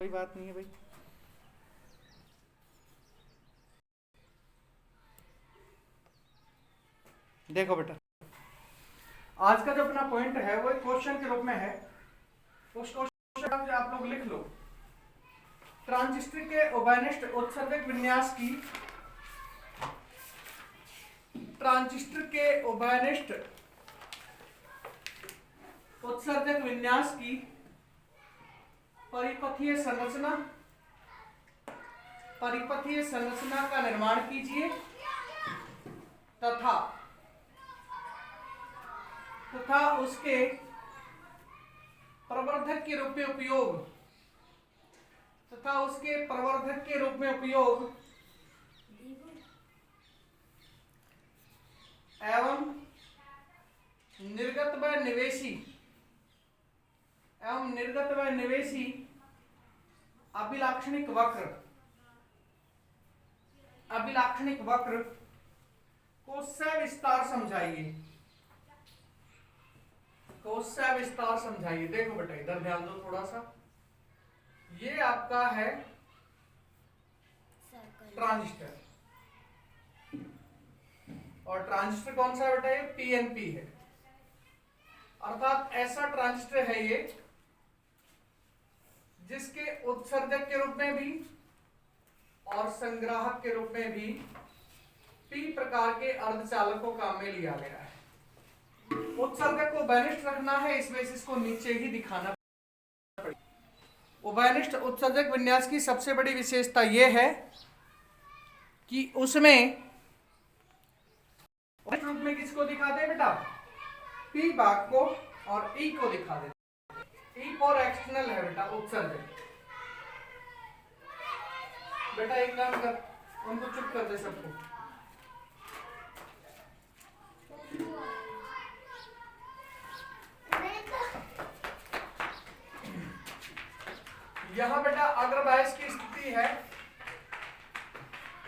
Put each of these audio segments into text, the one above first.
कोई बात नहीं है भाई। देखो बेटा, आज का जो अपना पॉइंट है वो एक क्वेश्चन के रूप में है। उस क्वेश्चन का आप लोग लिख लो। ट्रांजिस्टर के उभयनिष्ठ उत्सर्जक विन्यास की, ट्रांजिस्टर के उभयनिष्ठ उत्सर्जक विन्यास की परिपथीय संरचना का निर्माण कीजिए तथा उसके प्रवर्धक के रूप में उपयोग एवं निर्गत व निवेशी अभिलाक्षणिक वक्र को सविस्तार समझाइए। देखो बेटा, इधर ध्यान दो थोड़ा सा। ये आपका है ट्रांजिस्टर, और ट्रांजिस्टर कौन सा है बेटा? ये पीएनपी है। अर्थात ऐसा ट्रांजिस्टर है ये जिसके उत्सर्जक के रूप में भी और संग्राहक के रूप में भी पी प्रकार के अर्धचालकों काम में लिया गया है। उत्सर्जक को उभयनिष्ठ रखना है, इस वजह से इसको नीचे ही दिखाना पड़ेगा। उभयनिष्ठ उत्सर्जक विन्यास की सबसे बड़ी विशेषता यह है कि उसमें रूप में किसको दिखाते हैं बेटा? पी भाग को, और ई को दिखा देते। ई और एक्सटर्नल है बेटा उत्सर्जक। बेटा एक काम कर, उनको चुप कर दे सबको। यहां बेटा अग्रबायस की स्थिति है,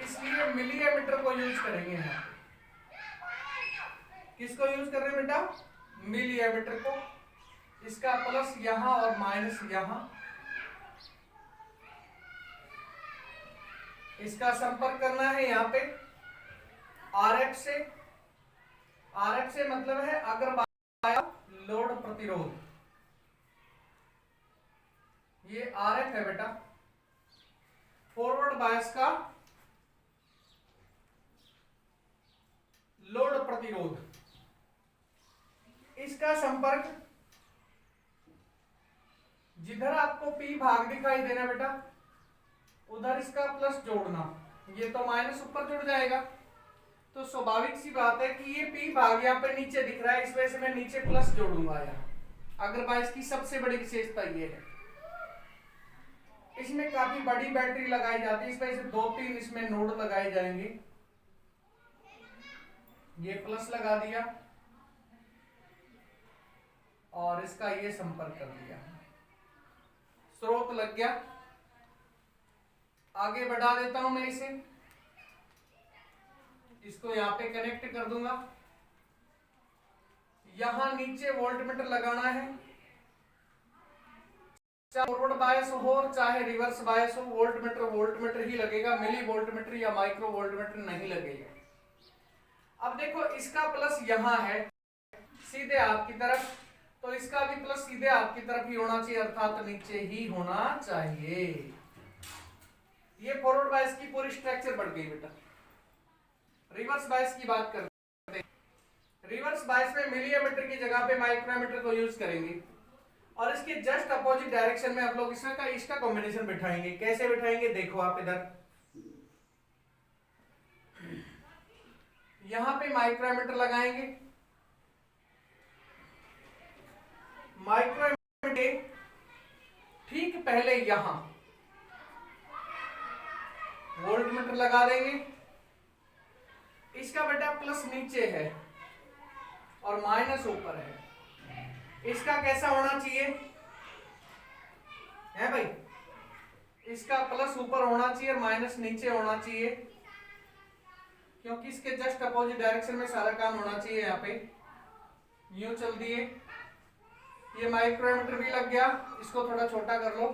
इसलिए मिलीमीटर को यूज करेंगे हम। किसको यूज कर रहे हैं बेटा? मिलीमीटर को। इसका प्लस यहां और माइनस यहां, इसका संपर्क करना है यहां पे आरएफ से। आरएफ से मतलब है अग्रबायस लोड प्रतिरोध। ये आरएफ है बेटा, फॉरवर्ड बायस का लोड प्रतिरोध। इसका संपर्क जिधर आपको पी भाग दिखाई देना बेटा, उधर इसका प्लस जोड़ना। ये तो माइनस ऊपर जुड़ जाएगा, तो स्वाभाविक सी बात है कि ये पी भाग यहाँ पे नीचे दिख रहा है, इस वजह से मैं नीचे प्लस जोड़ूंगा यहाँ। अग्रबायस की सबसे बड़ी विशेषता ये है। इसमें काफी बड़ी बैटरी लगाई जाती है, इस वजह से 2-3 इसमें नोड लगाए जाएंगे। ये प्लस लगा दिया और इसका ये संपर्क कर दिया, स्रोत लग गया। आगे बढ़ा देता हूं मैं इसे, इसको यहां पे कनेक्ट कर दूंगा। यहां नीचे वोल्टमीटर लगाना है, चाहे फॉरवर्ड बायस हो और चाहे रिवर्स बायस हो, वोल्टमीटर ही लगेगा। मिली वोल्टमीटर या माइक्रो वोल्टमीटर नहीं लगेगा। अब देखो, इसका प्लस यहां है सीधे आपकी तरफ, तो इसका भी प्लस सीधे आपकी तरफ ही होना चाहिए, अर्थात नीचे ही होना चाहिए। ये फॉरवर्ड बायस की पूरी स्ट्रक्चर बढ़ गई बेटा। रिवर्स बायस की बात करते हैं। रिवर्स बायस में मिलीमीटर की जगह पे माइक्रोमीटर को यूज करेंगे, और इसके जस्ट अपोजिट डायरेक्शन में आप लोग इसका कॉम्बिनेशन बिठाएंगे। कैसे बिठाएंगे? देखो आप इधर, यहां पे माइक्रोमीटर लगाएंगे। माइक्रोमीटर ठीक पहले यहां वोल्टमीटर लगा देंगे। इसका बेटा प्लस नीचे है और माइनस ऊपर है। इसका कैसा होना चाहिए है भाई? इसका प्लस ऊपर होना चाहिए और माइनस नीचे होना चाहिए, क्योंकि इसके जस्ट अपोजिट डायरेक्शन में सारा काम होना चाहिए। यहाँ पे यूं चल दिए, ये माइक्रोमीटर भी लग गया, इसको थोड़ा छोटा कर लो,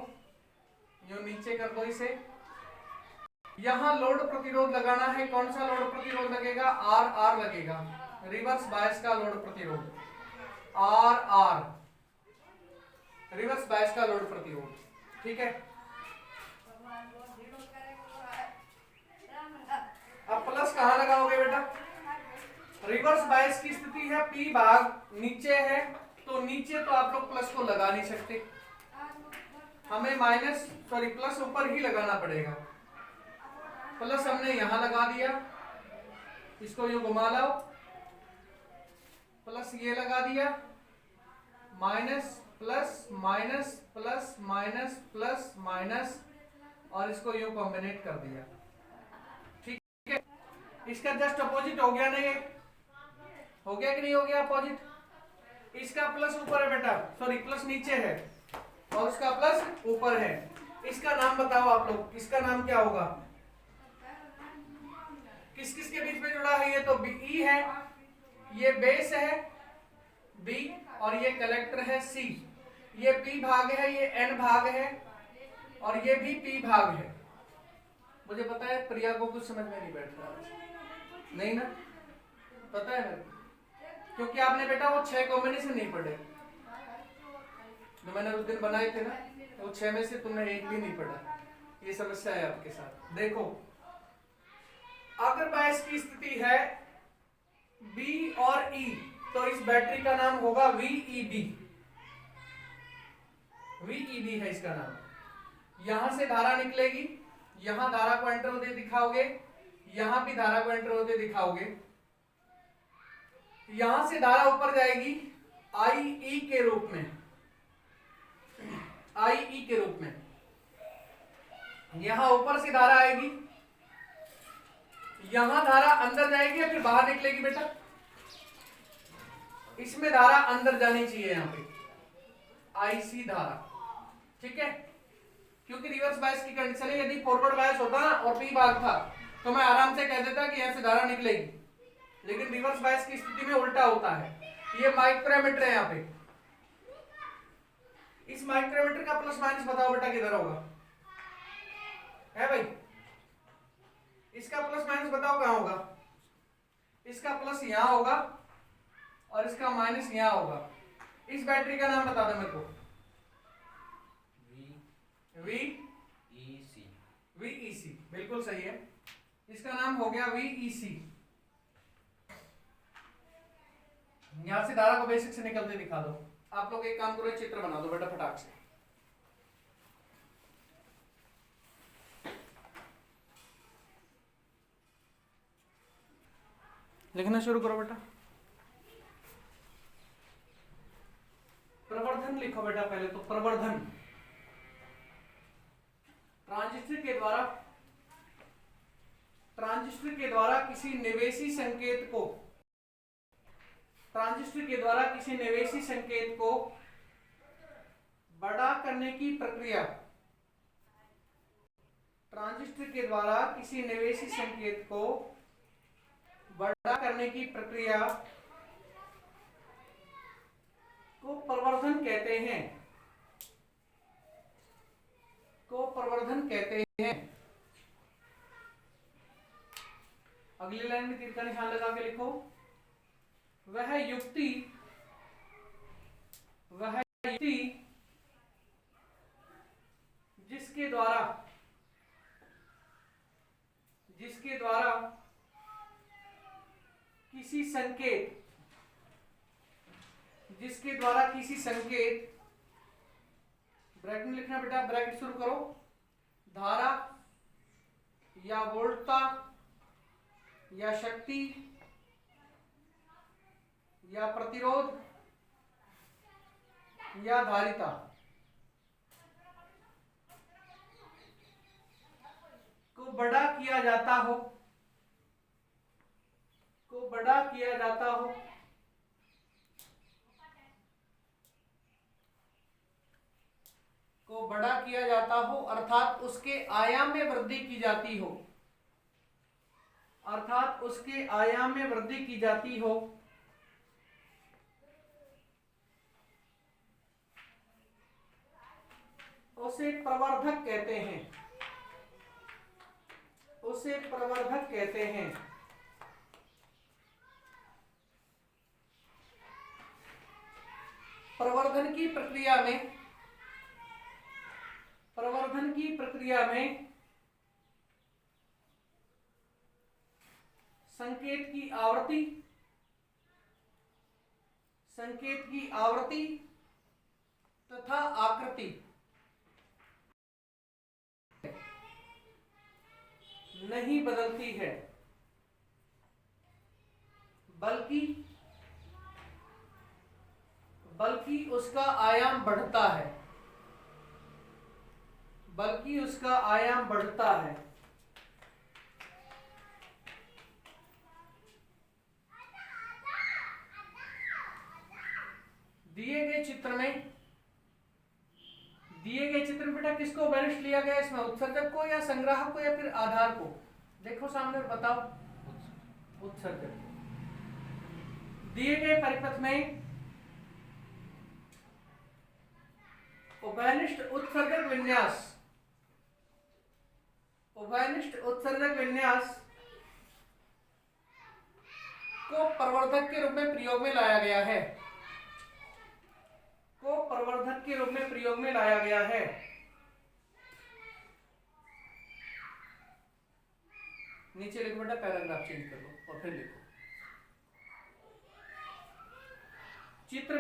नीचे कर दो इसे। यहां लोड प्रतिरोध लगाना है, कौन सा लोड प्रतिरोध लगेगा? आर आर लगेगा, रिवर्स बायस का लोड प्रतिरोध, आर आर, रिवर्स बायस का लोड प्रतिरोध। ठीक है, अब प्लस कहां लगाओगे बेटा? रिवर्स बायस की स्थिति है, पी भाग नीचे है, तो नीचे तो आप लोग प्लस को लगा नहीं सकते, हमें प्लस ऊपर ही लगाना पड़ेगा। प्लस हमने यहां लगा दिया, इसको यूं घुमा लो, प्लस ये लगा दिया, minus plus minus plus minus plus minus, और इसको यूं कॉम्बिनेट कर दिया। ठीक है, इसका जस्ट अपोजिट हो गया ना, ये हो गया कि नहीं हो गया अपोजिट? इसका प्लस ऊपर है बेटा, सॉरी प्लस नीचे है और उसका प्लस ऊपर है। इसका नाम बताओ आप लोग, इसका नाम क्या होगा? किस किस के बीच में जुड़ा है? ये तो बी है, ये बेस है बी, और ये कलेक्टर है सी। ये पी भाग है, ये एन भाग है, और ये भी पी भाग है। मुझे पता है प्रिया को कुछ समझ में नहीं बैठ रहा, नहीं ना? पता है मेरे, क्योंकि आपने बेटा वो 6 कॉम्बिनेशन नहीं पढ़े जो मैंने उस दिन बनाए थे ना, वो 6 में से तुमने एक भी नहीं पढ़ा। ये समस्या है आपके साथ। देखो, अगर बायस की स्थिति है बी और ई, तो इस बैटरी का नाम होगा VEB। VEB है इसका नाम। यहां से धारा निकलेगी, यहां धारा को एंटर होते दिखाओगे, यहां भी धारा को एंटर होते दिखाओगे। यहां से धारा ऊपर जाएगी IE के रूप में, IE के रूप में। यहां ऊपर से धारा आएगी, यहां धारा अंदर जाएगी या फिर बाहर निकलेगी बेटा? इसमें धारा अंदर जानी चाहिए, यहां पे IC धारा। ठीक है, क्योंकि रिवर्स बायस की कंडीशन है। यदि फॉरवर्ड बायस होता ना और पी भाग था तो मैं आराम से कह देता कि यहां से धारा निकलेगी, लेकिन रिवर्स बायस की स्थिति में उल्टा होता है। ये माइक्रोमीटर है, यहां पे इस माइक्रोमीटर का प्लस माइनस बताओ बेटा किधर होगा? है भाई, इसका प्लस माइनस बताओ कहां होगा? इसका प्लस यहां होगा और इसका माइनस यहां होगा। इस बैटरी का नाम बता दो मेरे को। VEC, बिल्कुल सही है, इसका नाम हो गया VEC। यहां से धारा को बेसिक से निकलते दिखा दो। आप लोग एक काम करो, चित्र बना दो बेटा फटाक से। लिखना शुरू करो बेटा। प्रवर्धन लिखो बेटा पहले तो। प्रवर्धन, ट्रांजिस्टर के द्वारा किसी निवेशी संकेत को, ट्रांजिस्टर के द्वारा किसी निवेशी संकेत को बड़ा करने की प्रक्रिया, ट्रांजिस्टर के द्वारा किसी निवेशी संकेत को बड़ा करने की प्रक्रिया को प्रवर्धन कहते हैं, को प्रवर्धन कहते हैं। अगली लाइन में तीर का निशान लगा के लिखो। वह युक्ति जिसके द्वारा किसी संकेत, ब्रैकेट में लिखना बेटा, ब्रैकेट शुरू करो, धारा या वोल्टता या शक्ति या प्रतिरोध या धारिता को बड़ा किया जाता हो, अर्थात उसके आयाम में वृद्धि की जाती हो, उसे प्रवर्धक कहते हैं, उसे प्रवर्धक कहते हैं। प्रवर्धन की प्रक्रिया में, प्रवर्धन की प्रक्रिया में संकेत की आवृत्ति, संकेत की आवृत्ति तथा आकृति नहीं बदलती है, बल्कि उसका आयाम बढ़ता है, बल्कि उसका आयाम बढ़ता है। दिए गए चित्र में बेटा किसको वरिष्ठ लिया गया इसमें, उत्सर्जक को या संग्राहक को या फिर आधार को? देखो सामने और बताओ। उत्सर्जक। दिए गए परिपथ में उभयनिष्ठ उत्सर्जक विन्यास, उभयनिष्ठ उत्सर्जक विन्यास को प्रवर्धक के रूप में प्रयोग में लाया गया है, को प्रवर्धक के रूप में प्रयोग में लाया गया है। नीचे लिखो बेटा, पैराग्राफ चेंज कर लो और फिर लिखो। चित्र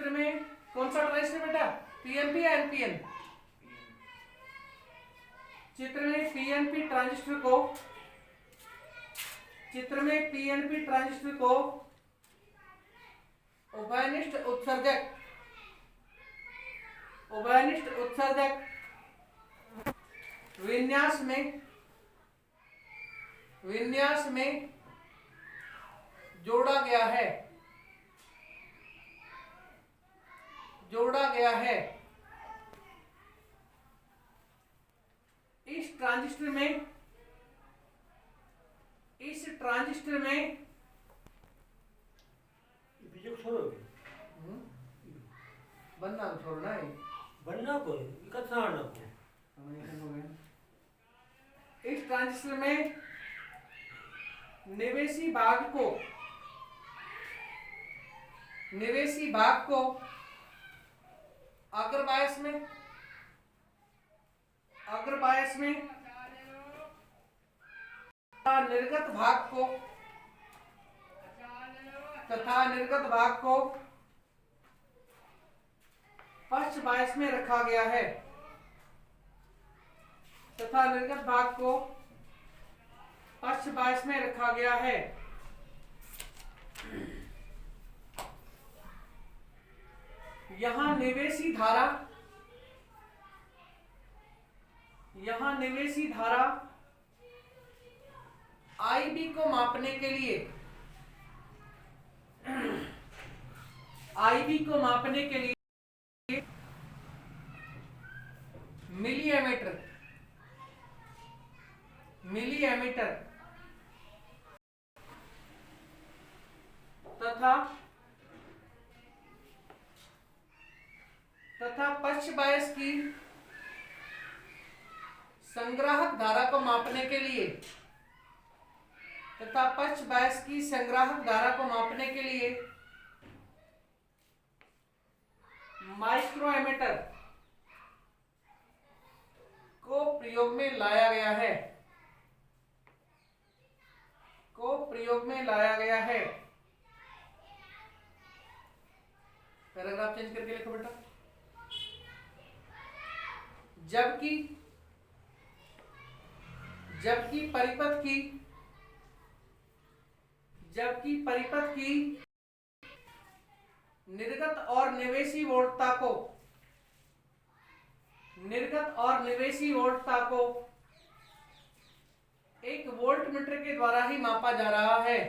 में कौन सा ट्रांजिस्टर बेटा, पीएनपी या एनपीएन? चित्र में पीएनपी ट्रांजिस्टर को, चित्र में पीएनपी ट्रांजिस्टर को उभयनिष्ठ उत्सर्जक, उभयनिष्ठ उत्सर्जक विन्यास में जोड़ा गया है, जोड़ा गया है। इस ट्रांजिस्टर में बनना छोड़ना है, बनना कोई कथा ना को। इस ट्रांजिस्टर में निवेशी भाग को अग्रबायस में निर्गत भाग को पश्च बायस में रखा गया है, तथा निर्गत भाग को पश्च बायस में रखा गया है। यहाँ निवेशी धारा IB को मापने के लिए, IB को मापने के लिए मिली एमीटर तथा पश्च बायस की संग्राहक धारा को मापने के लिए, तथा पश्च बायस की संग्राहक धारा को मापने के लिए माइक्रोएमीटर को प्रयोग में लाया गया है, को प्रयोग में लाया गया है। पैराग्राफ चेंज करके लिखो बेटा। जबकि परिपथ की निर्गत और निवेशी वोल्टता को एक वोल्टमीटर के द्वारा ही मापा जा रहा है।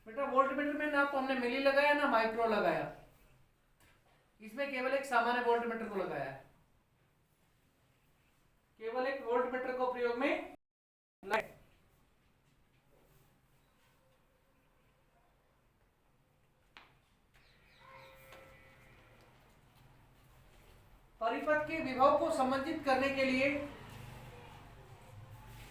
बेटा वोल्टमीटर में ना तो हमने मिली लगाया ना माइक्रो लगाया, इसमें केवल एक सामान्य वोल्टमीटर को लगाया है, केवल एक वोल्टमीटर को प्रयोग में लाया। परिपथ के विभव को संबंधित करने के लिए,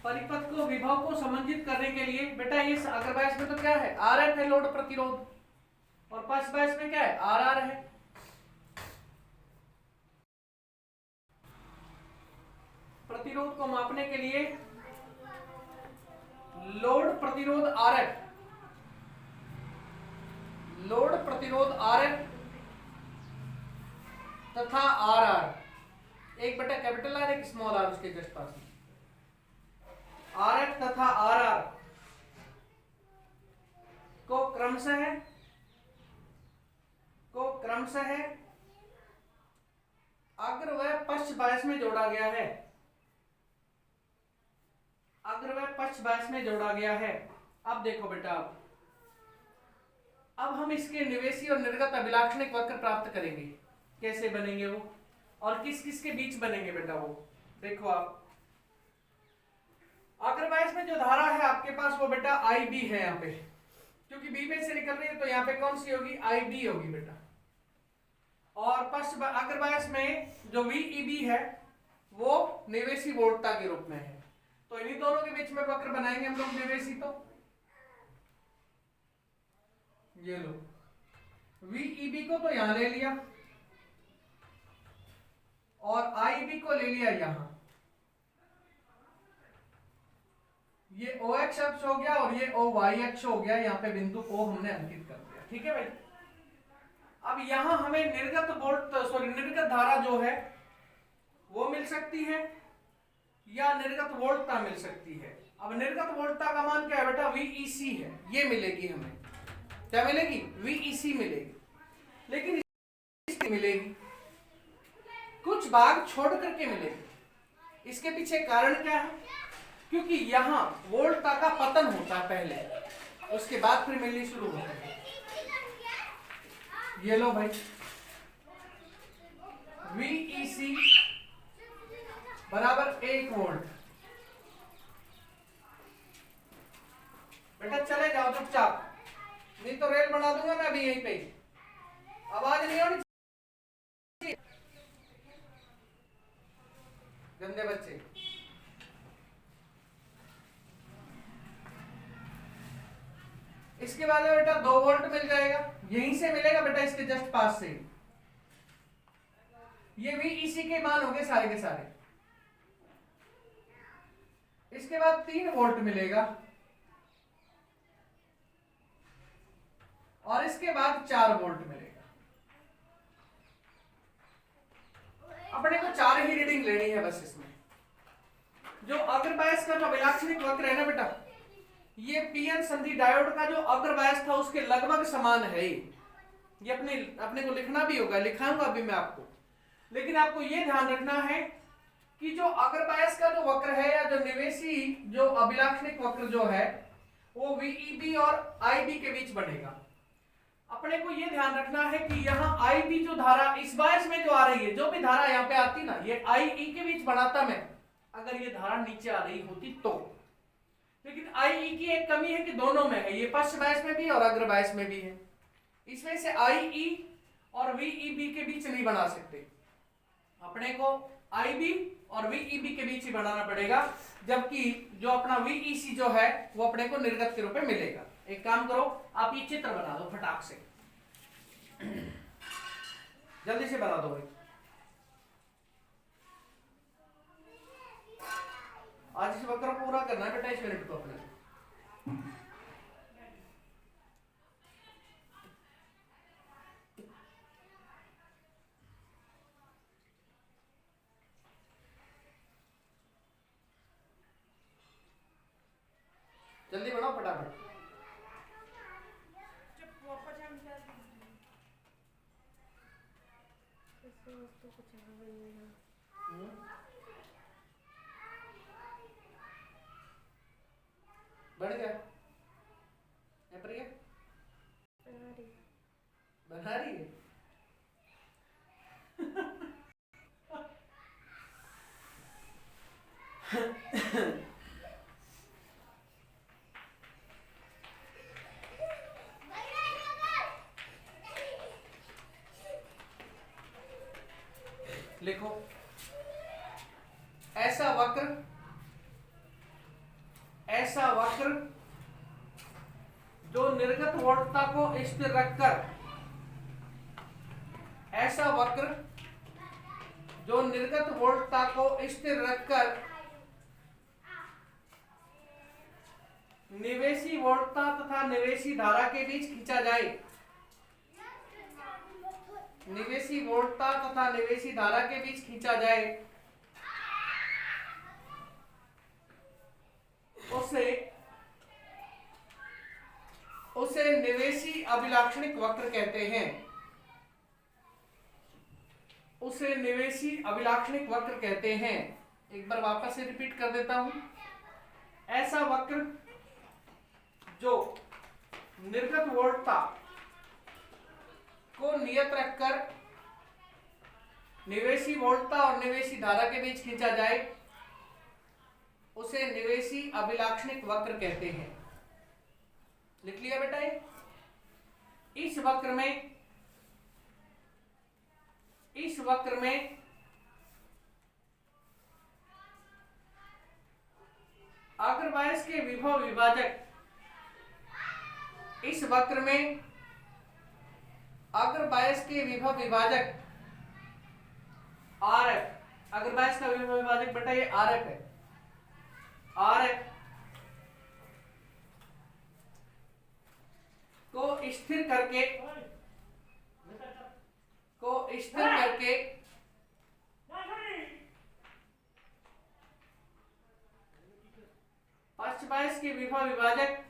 परिपथ को विभव को संबंधित करने के लिए बेटा ये अग्रबायस में तो क्या है, RF है लोड प्रतिरोध, और पश्च बायस में क्या है, RR है। प्रतिरोध को मापने के लिए लोड प्रतिरोध RF, लोड प्रतिरोध RF तथा RR, एक बेटा कैपिटल R एक स्मॉल r उसके जस्ट पास में, RF तथा RR को क्रमशः अग्र व पश्च बायस में जोड़ा गया है, अग्र व पश्च बायस में जोड़ा गया है। अब देखो बेटा, अब हम इसके निवेशी और निर्गत अभिलाक्षणिक वक्र प्राप्त करेंगे। कैसे बनेंगे वो, और किस किस के बीच बनेंगे बेटा वो देखो आप। अग्रबायस में जो धारा है आपके पास वो बेटा IB है यहाँ पे, क्योंकि बी में से निकल रही है तो यहाँ पे कौन सी होगी, IB होगी बेटा। और पश्च अग्रबायस में जो VEB है वो निवेशी वोल्टता के रूप में है, तो इन्हीं दोनों के बीच में वक्र बनाएंगे हम लोग निवेशी। तो ये लो VEB को तो यहां ले लिया और IB को ले लिया यहां, ये OX अक्ष हो गया और ये OY अक्ष हो गया, यहाँ पे बिंदु O हमने अंकित कर दिया। ठीक है भाई, अब यहां हमें निर्गत धारा जो है वो मिल सकती है या निर्गत वोल्टता मिल सकती है। अब निर्गत वोल्टता का मान क्या है बेटा, VEC है, ये मिलेगी हमें, क्या मिलेगी, VEC मिलेगी। लेकिन इसकी मिलेगी कुछ भाग छोड़ करके मिलेगी। इसके पीछे कारण क्या है, क्योंकि यहां वोल्टता का पतन होता है पहले, उसके बाद फिर मिलनी शुरू होती है। ये लो भाई, VEC बराबर 1 वोल्ट। बेटा चले जाओ चुपचाप, नहीं तो रेल बना दूंगा मैं अभी यहीं पे, आवाज नहीं होनी चाहिए, गंदे बच्चे। इसके बाद में बेटा 2 वोल्ट मिल जाएगा, यहीं से मिलेगा बेटा, इसके जस्ट पास से। ये VEC के मान हो गए सारे के सारे। इसके बाद 3 वोल्ट मिलेगा और इसके बाद 4 वोल्ट मिलेगा। अपने को 4 ही रीडिंग लेनी है बस। इसमें जो अग्रबायस का जो अभिलाक्षणिक वक्र है ना बेटा, ये पीएन संधि डायोड का जो अग्रबायस था उसके लगभग समान है। ये अपने को लिखना भी होगा, लिखाऊंगा अभी मैं आपको, लेकिन आपको ये ध्यान रखना है कि जो अग्रबायस का जो वक्र है या जो निवेशी जो अभिलाक्षणिक वक्र जो है वो VEB और IB के बीच बनेगा। अपने को ये ध्यान रखना है कि यहाँ IB जो धारा इस बायस में जो आ रही है, जो भी धारा यहाँ पे आती ना, ये IE के बीच बनाता मैं, अगर ये धारा नीचे आ रही होती तो। लेकिन IE की एक कमी है कि दोनों में है, ये पश्च बायस में भी और अग्र बायस में भी है, इसमें से IE और VEB के बीच नहीं बना सकते। अपने को IB और VEB के बीच ही बनाना पड़ेगा, जबकि जो अपना VEC जो है वो अपने को निर्गत के रूप में मिलेगा। एक काम करो, आप ये चित्र बना दो फटाक से, जल्दी से बना दो भाई। आज इस वक्र पूरा करना है बेटा, इस मिनट को अपने। जल्दी बनाओ फटाफट। बढ़ गया प्रिया, बना रही है लिखो, ऐसा वक्र जो निर्गत वोल्टता को स्थिर रखकर, ऐसा वक्र जो निर्गत वोल्टता को स्थिर रखकर निवेशी वोल्टता तथा निवेशी धारा के बीच खींचा जाए, निवेशी वोल्टता तथा निवेशी धारा के बीच खींचा जाए, उसे निवेशी अभिलाक्षणिक वक्र कहते हैं, उसे निवेशी अभिलाक्षणिक वक्र कहते हैं। एक बार वापस से रिपीट कर देता हूं, ऐसा वक्र जो निर्गत वोल्टता को नियत रखकर निवेशी वोल्टता और निवेशी धारा के बीच खींचा जाए, उसे निवेशी अभिलाक्षणिक वक्र कहते हैं। लिख लिया बेटा ये? इस वक्र में अग्रबायस के विभव विभाजक, इस वक्र में अग्रबायस के विभव विभाजक RF, अग्रबायस का विभव विभाजक बेटा ये RF है, RF को स्थिर करके पक्षबायस के विभव विभाजक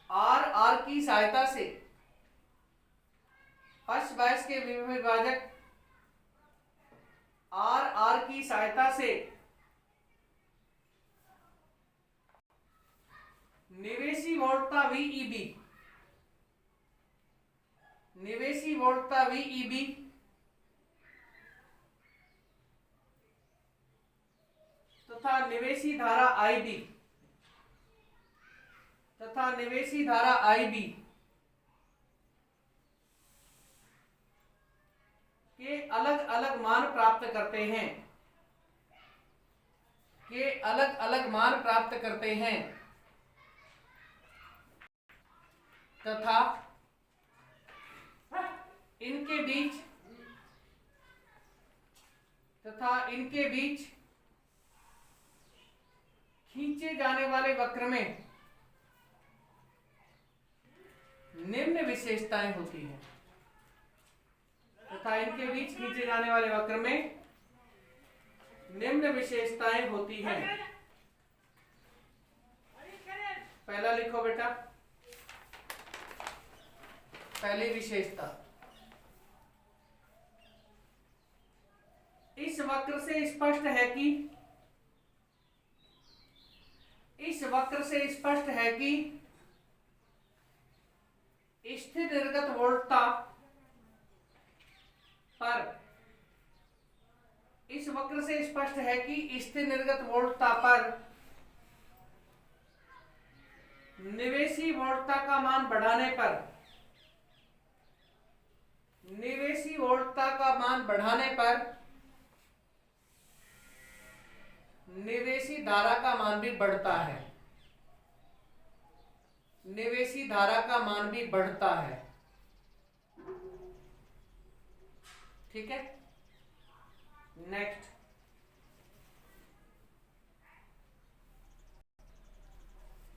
R की सहायता से, पक्षबायस के विभव विभाजक R की सहायता से निवेशी वोल्टता VEB तथा निवेशी धारा IB के अलग अलग मान प्राप्त करते हैं, तथा इनके बीच खींचे जाने वाले वक्र में निम्न विशेषताएं होती हैं, तथा इनके बीच खींचे जाने वाले वक्र में निम्न विशेषताएं होती हैं। पहला लिखो बेटा, पहली विशेषता, इस वक्र से स्पष्ट है कि स्थिर निर्गत वोल्टता पर, इस वक्र से स्पष्ट है कि स्थिर निर्गत वोल्टता पर निवेशी वोल्टता का मान बढ़ाने पर, निवेशी वोल्टता का मान बढ़ाने पर निवेशी धारा का मान भी बढ़ता है, निवेशी धारा का मान भी बढ़ता है। ठीक है, नेक्स्ट,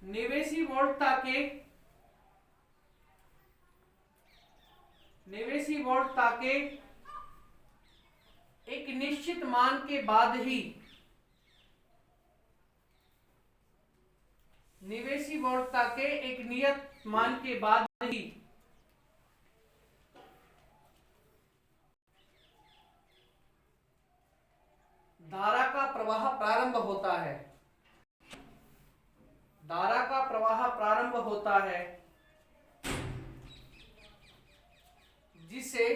निवेशी वोल्टता के एक निश्चित मान के बाद ही, निवेशी वोल्टता के एक नियत मान के बाद ही धारा का प्रवाह प्रारंभ होता है, धारा का प्रवाह प्रारंभ होता है, जिसे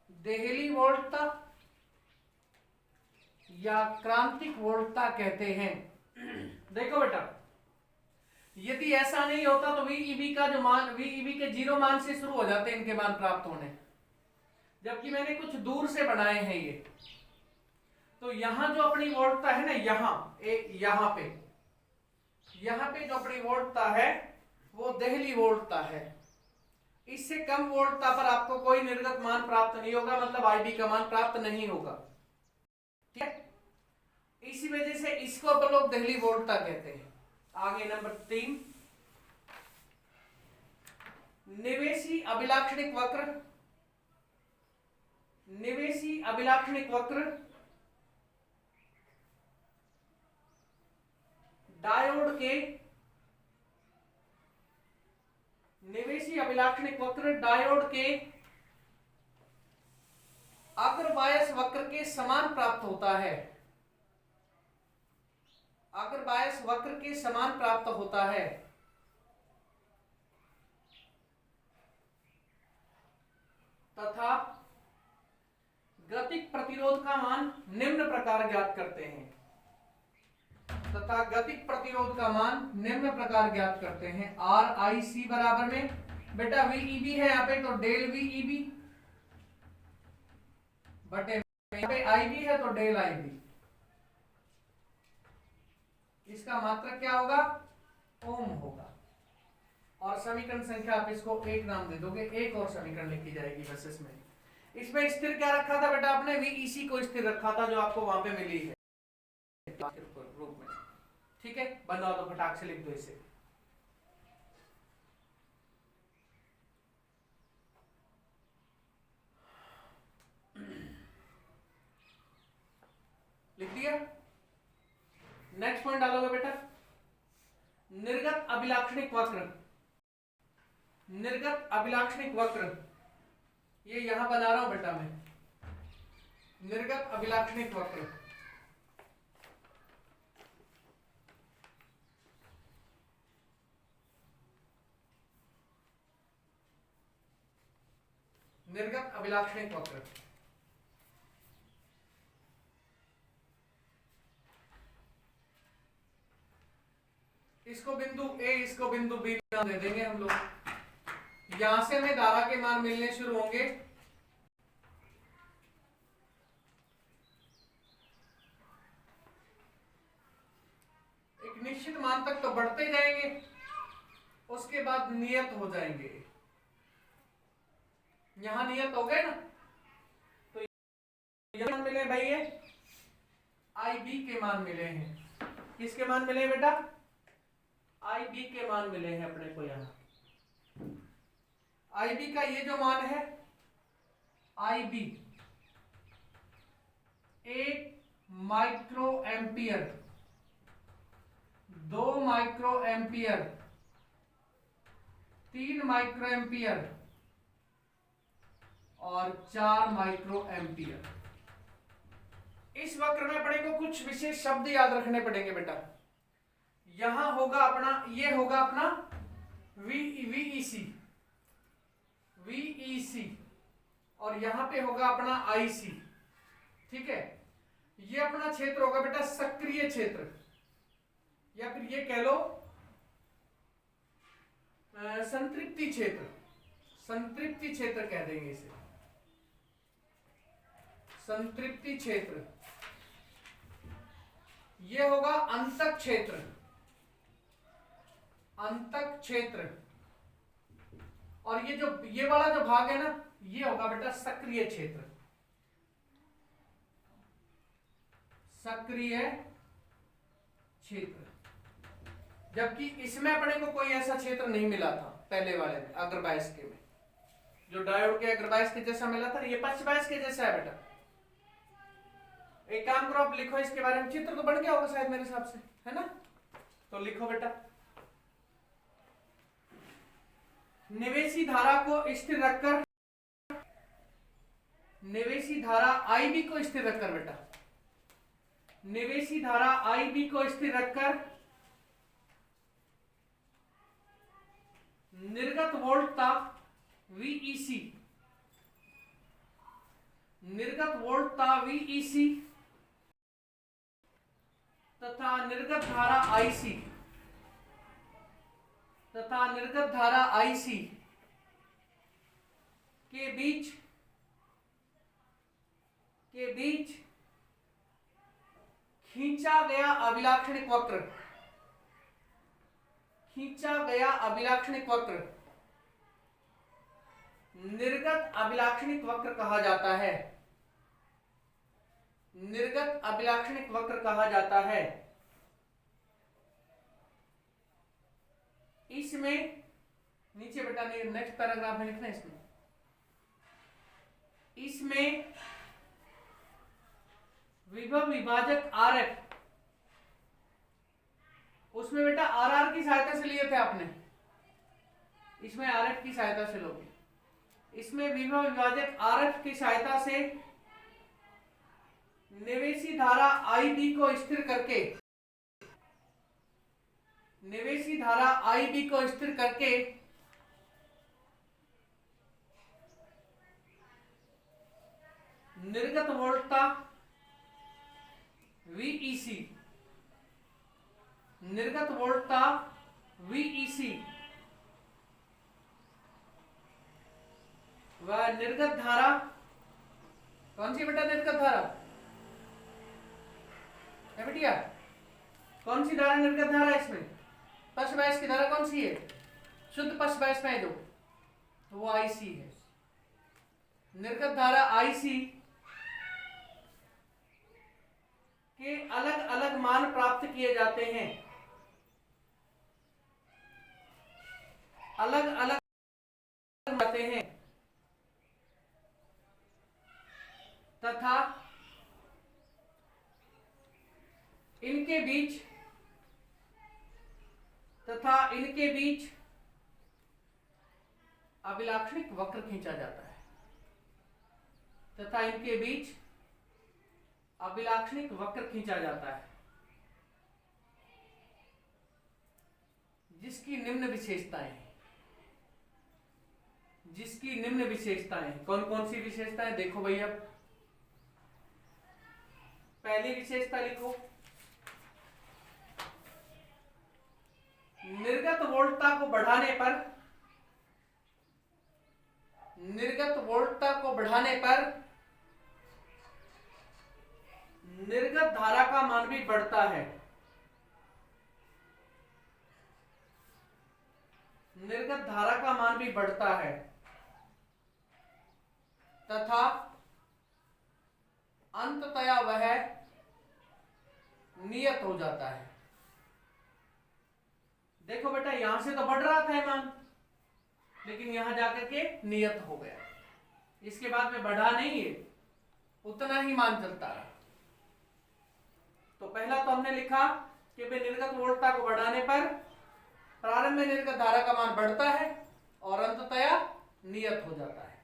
देहली वोल्टता या क्रांतिक वोल्टता कहते हैं। देखो बेटा, यदि ऐसा नहीं होता तो VEB का जो मान, VEB के 0 मान से शुरू हो जाते हैं इनके मान प्राप्त होने, जबकि मैंने कुछ दूर से बनाए हैं ये। तो यहां जो अपनी वोल्टता है ना, यहाँ पे जो अपनी वोल्टता है वो देहली वोल्टता है। इससे कम वोल्टता पर आपको कोई निर्गत मान प्राप्त नहीं होगा, मतलब IB का मान प्राप्त नहीं होगा, ठीक है। इसी वजह से इसको अपन लोग देहली वोल्टता कहते हैं। आगे नंबर 3, निवेशी अभिलाक्षणिक वक्र। निवेशी अभिलाक्षणिक वक्र डायोड के, निवेशी अभिलाक्षणिक वक्र डायोड के अग्र बायस वक्र के समान प्राप्त होता है। अग्र बायस वक्र के समान प्राप्त होता है तथा गतिक प्रतिरोध का मान निम्न प्रकार ज्ञात करते हैं। तथा गतिक प्रतिरोध का मान निम्न प्रकार ज्ञात करते हैं। RIC बराबर में बेटा VEB है यहाँ पे, तो डेल VEB बटे यहाँ पे IB है तो डेल IB। इसका मात्रक क्या होगा? ओम होगा। और समीकरण संख्या आप इसको 1 नाम दे दोगे, एक और समीकरण लिखी जाएगी बस इसमें स्थिर क्या रखा था बेटा आपने? VEC को स्थिर रखा था जो आपको वहां पे मिली है रूप में, ठीक है। बना दो, फटाक से लिख दो इसे। लिख दिया? नेक्स्ट पॉइंट डालोगे बेटा, निर्गत अभिलाक्षणिक वक्र। निर्गत अभिलाक्षणिक वक्र, ये यहां बना रहा हूं बेटा मैं, निर्गत अभिलाक्षणिक वक्र। निर्गत अभिलाक्षणिक वक्र इसको बिंदु A, इसको बिंदु B नाम दे देंगे हम लोग। यहां से हमें धारा के मान मिलने शुरू होंगे। एक निश्चित मान तक तो बढ़ते जाएंगे, उसके बाद नियत हो जाएंगे। यहां नियत हो गए ना, तो यहां मान मिले भाई, ये IB के मान मिले हैं। किसके मान मिले हैं बेटा? IB के मान मिले हैं अपने को। यहां IB का ये जो मान है, IB 1 micro ampere, 2 micro ampere, 3 micro ampere और 4 माइक्रो एम्पियर। इस वक्र में अपने को कुछ विशेष शब्द याद रखने पड़ेंगे बेटा। यहां होगा अपना, ये होगा अपना VEC और यहां पे होगा अपना IC, ठीक है। ये अपना क्षेत्र होगा बेटा सक्रिय क्षेत्र, या फिर ये कह लो संतृप्ति क्षेत्र। संतृप्ति क्षेत्र कह देंगे इसे, संतृप्ति क्षेत्र। ये होगा अंतक क्षेत्र, अंतक क्षेत्र। और ये वाला जो भाग है ना, ये होगा बेटा सक्रिय क्षेत्र, सक्रिय क्षेत्र। जबकि इसमें अपने को कोई ऐसा क्षेत्र नहीं मिला था पहले वाले में, अग्रबायस्क में। जो डायोड के अग्रबायस्क के जैसा मिला था, ये पक्षबायस्क के जैसा है बेटा। एक काम करो, आप लिखो इसके बारे में। चित्र तो बन गया होगा शायद मेरे हिसाब से, है ना? तो लिखो बेटा, निवेशी धारा को स्थिर रखकर, निवेशी धारा IB को स्थिर रखकर बेटा, निवेशी धारा IB को स्थिर रखकर निर्गत वोल्टता VEC, निर्गत वोल्टता VEC तथा निर्गत धारा IC तथा निर्गत धारा IC के बीच खींचा गया अभिलाक्षणिक वक्र निर्गत अभिलाक्षणिक वक्र कहा जाता है। निर्गत अभिलाक्षणिक वक्र कहा जाता है। इसमें नीचे बेटा नेक्स्ट पैराग्राफ में लिखना है। इसमें विभव विभाजक RF, उसमें बेटा RR की सहायता से लिए थे आपने, इसमें RF की सहायता से लोगे। इसमें विभव विभाजक RF की सहायता से निवेशी धारा IB को स्थिर करके निर्गत वोल्टता VEC व निर्गत धारा, कौन सी बेटा निर्गत धारा है बेटिया? कौन सी धारा निर्गत धारा है इसमें? पश्च बायस की धारा कौन सी है? शुद्ध पश्च बायस में जो, तो वो IC है। निर्गत धारा IC के अलग अलग मान प्राप्त किए जाते हैं। अलग अलग आते हैं तथा इनके बीच अभिलाक्षणिक वक्र खींचा जाता है। जिसकी निम्न विशेषताएं कौन कौन सी विशेषताएं देखो भैया। पहली विशेषता लिखो, निर्गत वोल्टता को बढ़ाने पर निर्गत धारा का मान भी बढ़ता है। तथा अंततया वह नियत हो जाता है। देखो बेटा यहां से तो बढ़ रहा था मान, लेकिन यहां जाकर के नियत हो गया। इसके बाद में बढ़ा नहीं है, उतना ही मान चलता रहा। तो पहला तो हमने लिखा कि निर्गत वोल्टता को बढ़ाने पर प्रारंभ में निर्गत धारा का मान बढ़ता है और अंततया नियत हो जाता है।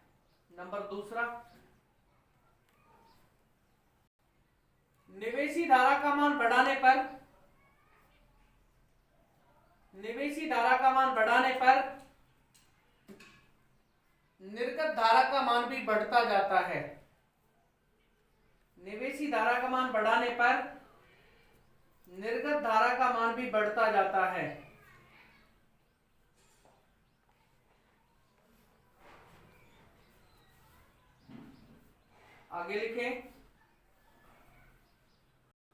नंबर दूसरा, निवेशी धारा का मान बढ़ाने पर निर्गत धारा का मान भी बढ़ता जाता है। निवेशी धारा का मान बढ़ाने पर निर्गत धारा का मान भी बढ़ता जाता है। आगे लिखें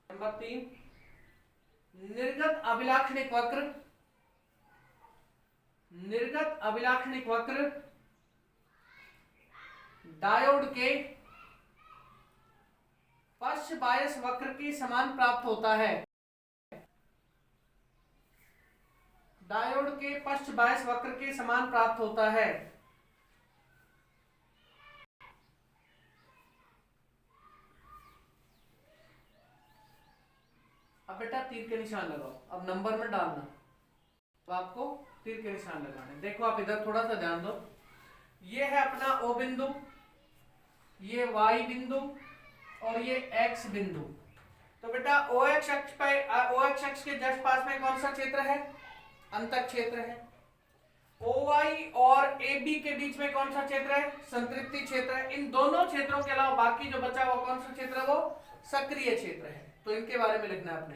नंबर 3, निर्गत अभिलाक्षणिक वक्र डायोड के पश्च बायस वक्र के समान प्राप्त होता है। डायोड के पश्च बायस वक्र के समान प्राप्त होता है। अब बेटा तीर के निशान लगाओ, अब नंबर में डालना, तो आपको तीर के निशान लगाने। देखो आप इधर थोड़ा सा ध्यान दो, ये है अपना O बिंदु, ये Y बिंदु और ये X बिंदु। तो बेटा OX अक्ष के जस्ट पास में कौन सा क्षेत्र है? अंतक क्षेत्र है। OY और AB के बीच में कौन सा क्षेत्र है? संतृप्ति क्षेत्र है। इन दोनों क्षेत्रों के अलावा बाकी जो बचा हुआ कौन सा क्षेत्र है? वो सक्रिय क्षेत्र है। तो इनके बारे में लिखना है आपने।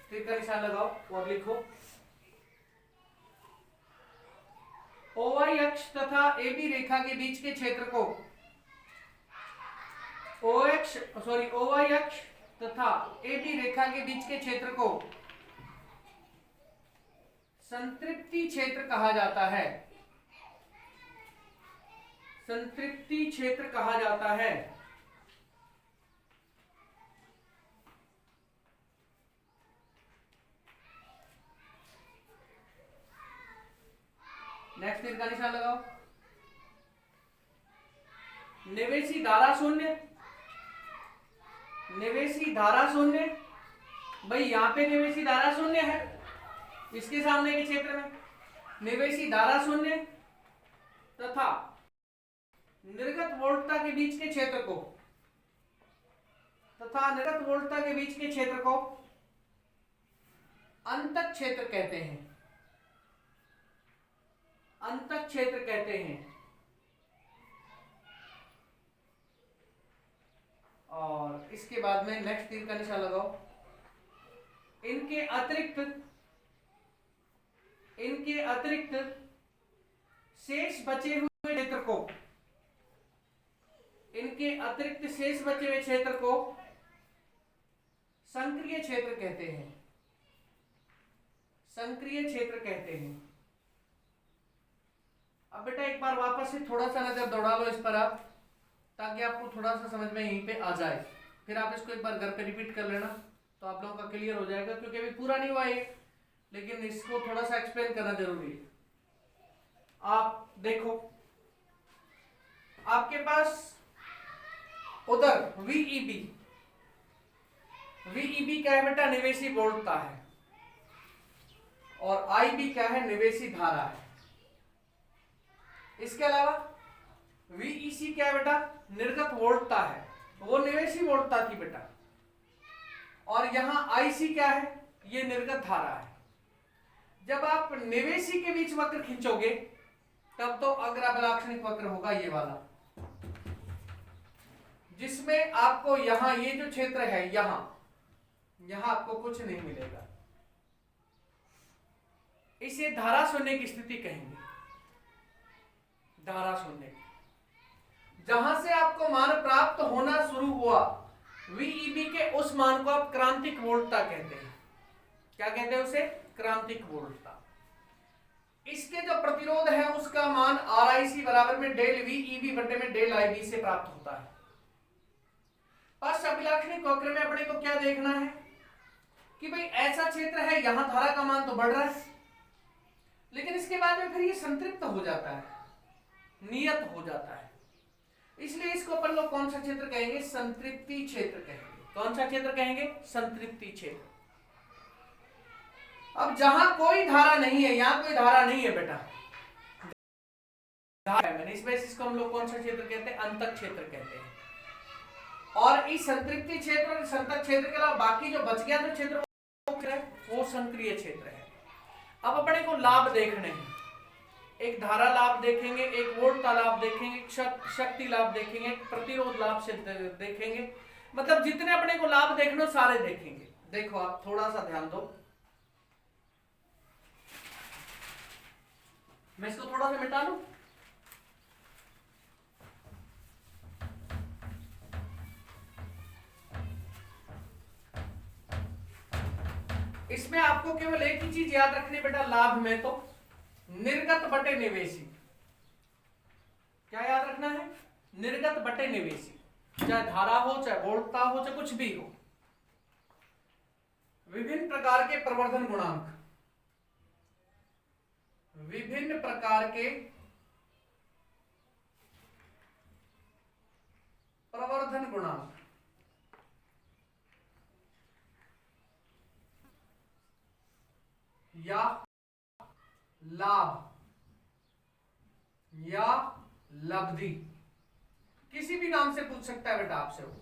तीर का निशान लगाओ और लिखो OY अक्ष तथा AB रेखा के बीच के क्षेत्र को OY अक्ष तथा AB रेखा के बीच के क्षेत्र को संतृप्ति क्षेत्र कहा जाता है। संतृप्ति क्षेत्र कहा जाता है। नेक्स्ट तीर का निशान लगाओ। निवेशी धारा शून्य, निवेशी धारा शून्य, भाई यहां पे निवेशी धारा शून्य है इसके सामने के क्षेत्र में, निवेशी धारा शून्य तथा निर्गत वोल्टता के बीच के क्षेत्र को अंतक क्षेत्र कहते हैं। अंतक क्षेत्र कहते हैं। और इसके बाद में नेक्स्ट तीर का निशान लगाओ। इनके अतिरिक्त शेष बचे हुए क्षेत्र को, इनके अतिरिक्त शेष बचे हुए क्षेत्र को संक्रिय क्षेत्र कहते हैं। संक्रिय क्षेत्र कहते हैं। अब बेटा एक बार वापस से थोड़ा सा नजर दौड़ा लो इस पर आप, ताकि आपको थोड़ा सा समझ में यहीं पे आ जाए। फिर आप इसको एक बार घर पे रिपीट कर लेना तो आप लोगों का क्लियर हो जाएगा, क्योंकि अभी पूरा नहीं हुआ है लेकिन इसको थोड़ा सा एक्सप्लेन करना जरूरी है। आप देखो, आपके पास उधर VEB क्या है बेटा? निवेशी वोल्टता है। और IB क्या है? निवेशी धारा है। इसके अलावा VEC क्या है बेटा? निर्गत वोल्टता है, वो निवेशी वोल्टता थी बेटा। और यहां IC क्या है? ये निर्गत धारा है। जब आप निवेशी के बीच वक्र खींचोगे तब तो अग्राभिलाक्षणिक वक्र होगा ये वाला, जिसमें आपको यहां ये जो क्षेत्र है यहां आपको कुछ नहीं मिलेगा। इसे धारा शून्य की स्थिति कहेंगे। धारा शून्य, जहां से आपको मान प्राप्त होना शुरू हुआ VEB के उस मान को आप क्रांतिक वोल्टता कहते हैं। क्या कहते हैं उसे? क्रांतिक वोल्टता। इसके जो प्रतिरोध है उसका मान RIC बराबर में डेल VEB बटे में डेल IB से प्राप्त होता है। पश्च अभिलाक्षणिक वक्र में अपने को क्या देखना है कि भाई ऐसा क्षेत्र है, यहां धारा का मान तो बढ़ रहा है, लेकिन इसके बाद में फिर ये संतृप्त हो जाता है, नियत हो जाता है। इसलिए इसको अपन लोग कौन सा क्षेत्र कहेंगे? संतृप्ति क्षेत्र कहेंगे। कौन सा क्षेत्र कहेंगे? संतृप्ति क्षेत्र। अब जहां कोई धारा नहीं है, यहां कोई धारा नहीं है बेटा, मैंने इस बेसिस को हम लोग कौन सा क्षेत्र कहते हैं? अंतक क्षेत्र कहते हैं। और इस संतृप्ति क्षेत्र और संतक क्षेत्र के अलावा बाकी जो बच गया जो क्षेत्र वो संक्रिय क्षेत्र है। अब अपने को लाभ देखने हैं, एक धारा लाभ देखेंगे, एक वोल्टता लाभ देखेंगे, एक शक्ति लाभ देखेंगे, एक प्रतिरोध लाभ से देखेंगे। मतलब जितने अपने को लाभ देखने सारे देखेंगे। देखो आप थोड़ा सा ध्यान दो, मैं इसको थोड़ा सा मिटा लूं। इसमें आपको केवल एक ही चीज याद रखनी बेटा, लाभ में तो निर्गत बटे निवेशी। क्या याद रखना है? निर्गत बटे निवेशी। चाहे धारा हो, चाहे वोल्टता हो, चाहे कुछ भी हो, विभिन्न प्रकार के प्रवर्धन गुणांक, विभिन्न प्रकार के प्रवर्धन गुणांक या लाभ या लब्धि, किसी भी नाम से पूछ सकता है बेटा आपसे। वो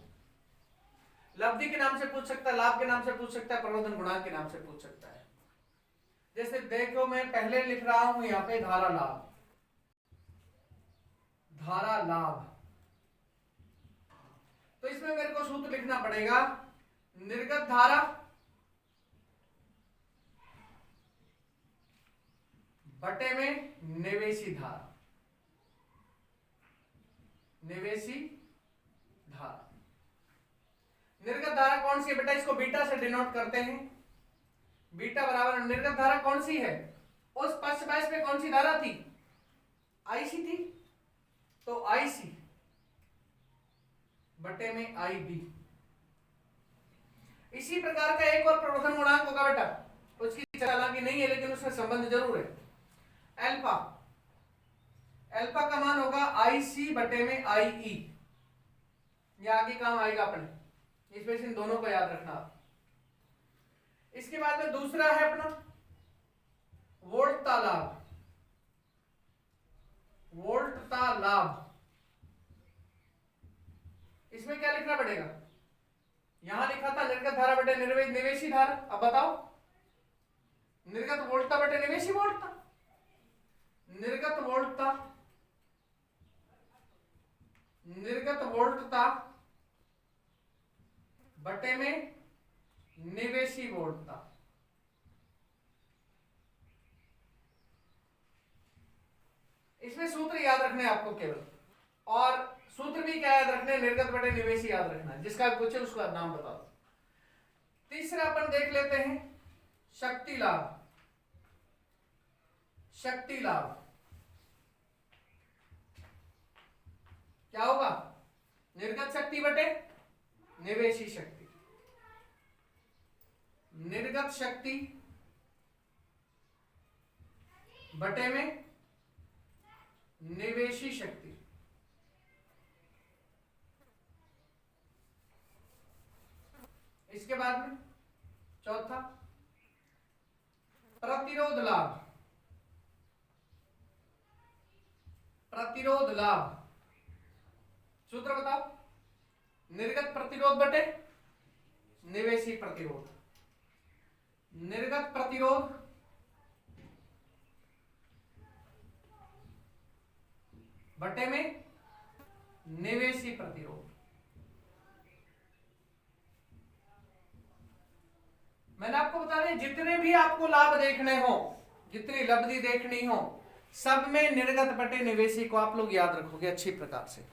लब्धि के नाम से पूछ सकता है, लाभ के नाम से पूछ सकता है, प्रवर्धन गुणांक के नाम से पूछ सकता है। जैसे देखो मैं पहले लिख रहा हूं यहां पे धारा लाभ, धारा लाभ, तो इसमें मेरे को सूत्र लिखना पड़ेगा, निर्गत धारा बटे में निवेशी धारा, निवेशी धारा। निर्गत धारा कौन सी है बेटा, इसको बीटा से डिनोट करते हैं। बीटा बराबर निर्गत धारा कौन सी है, उस पक्ष बैच में कौन सी धारा थी, आईसी थी, तो आईसी बटे में आईबी। इसी प्रकार का एक और प्रवर्धन गुणांक होगा बेटा, उसकी हालांकि नहीं है लेकिन उसमें संबंध जरूर है। अल्फा, अल्फा का मान होगा आईसी बटे में आईई। ये आगे काम आएगा अपने, इसमें से इन दोनों को याद रखना आप। इसके बाद में दूसरा है अपना वोल्टता लाभ, वोल्टता लाभ। इसमें क्या लिखना पड़ेगा, यहां लिखा था निर्गत धारा बटे निवेशी धारा। अब बताओ, निर्गत वोल्टता बटे निवेशी वोल्टता, निर्गत वोल्टता, निर्गत वोल्टता बटे में निवेशी वोल्टता। इसमें सूत्र याद रखने आपको केवल, और सूत्र भी क्या याद रखने, निर्गत बटे निवेशी याद रखना, जिसका पूछे उसका नाम बता दो। तीसरा अपन देख लेते हैं शक्ति लाभ, शक्ति लाभ क्या होगा, निर्गत शक्ति बटे निवेशी शक्ति, निर्गत शक्ति बटे में निवेशी शक्ति। इसके बाद में चौथा प्रतिरोध लाभ, प्रतिरोध लाभ। सूत्र बताओ, निर्गत प्रतिरोध बटे निवेशी प्रतिरोध, निर्गत प्रतिरोध बटे में निवेशी प्रतिरोध। मैंने आपको बता दिया, जितने भी आपको लाभ देखने हो, जितनी लब्धि देखनी हो, सब में निर्गत बटे निवेशी को आप लोग याद रखोगे अच्छी प्रकार से।